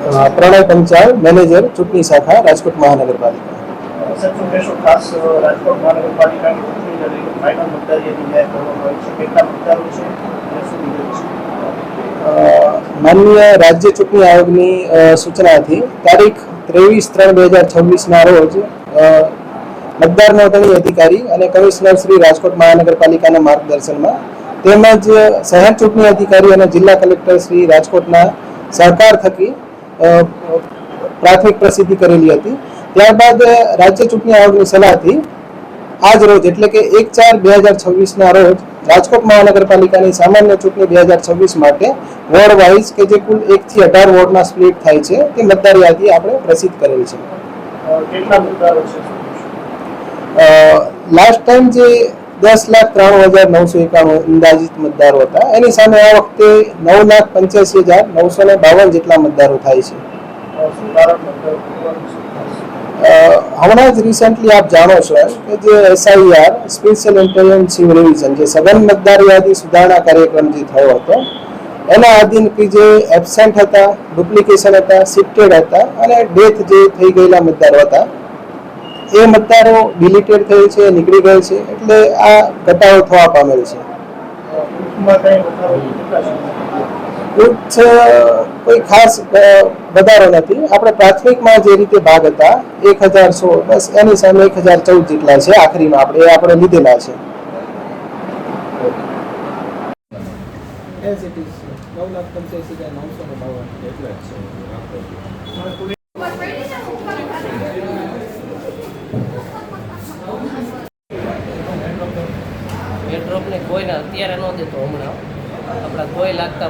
પ્રણય Panchal, manager ચૂંટણી શાખા, રાજકોટ મહાનગરપાલિકા. ખાસ રાજકોટ મહાનગરપાલિકાની ચૂંટણીને લઈને ફાઇનલ મતદારીની જાહેર કરવામાં આવી છે. કેટલા મતદારો છે અને શું વિગત છે? માનનીય રાજ્ય ચૂંટણી આયોગની સૂચનાથી તારીખ 23/3/2026ના રોજ મતદાર નોંધણી અધિકારી અને કમિશનર શ્રી રાજકોટ મહાનગરપાલિકાના માર્ગદર્શનમાં તેમજ શહેર ચૂંટણી અધિકારી અને જિલ્લા કલેક્ટર શ્રી રાજકોટના સહકાર થકી પ્રાથમિક પ્રસિદ્ધિ કરેલી હતી. ત્યારબાદ રાજ્ય ચૂંટણી આયોગની સલાહથી આજ રોજ એટલે કે 1/4/2026ના રોજ રાજકોટ મહાનગરપાલિકાની સામાન્ય ચૂંટણી 2026 માટે વોર્ડ વાઇઝ કે જે કુલ 1 થી 18 વોર્ડમાં સ્પ્લિટ થાય છે તે મતદાર યાદી આપણે પ્રસિદ્ધ કરેલ છે. કેટલા મતદારો છે? લાસ્ટ ટાઈમ જે 10,93,991 અંદાજિત મતદારો હતા એની સામે આ વખતે 9,85,952 જેટલા મતદારો થાય છે. હમણાં જ રિસેન્ટલી આપ જાણો છો કે જે SIR સ્પેશિયલ ઇન્ટેન્સિવ રિવિઝન જે સઘન મતદાર યાદી સુધારણા કાર્યક્રમ જે થયો હતો એના આધીન જે એબસેન્ટ હતા, ડુપ્લિકેશન હતા, શિફ્ટેડ હતા અને ડેથ જે થઈ ગયેલા મતદારો હતા એ મતદારો ડિલીટેડ થયેલ છે, નીકળી ગયેલ છે, એટલે આ ઘટાડો થવા પામેલ છે. કોઈ ખાસ વધારો નથી. આપણે પ્રાથમિકમાં જે રીતે ભાગ હતા 1,016 બસ એની સામે 1,014 જેટલા છે આખરીમાં આપણે લીધેલા છે. ડ્રોપ ને કોઈને અત્યારે ન દેતો હમણાં આપણા કોઈ લાગતા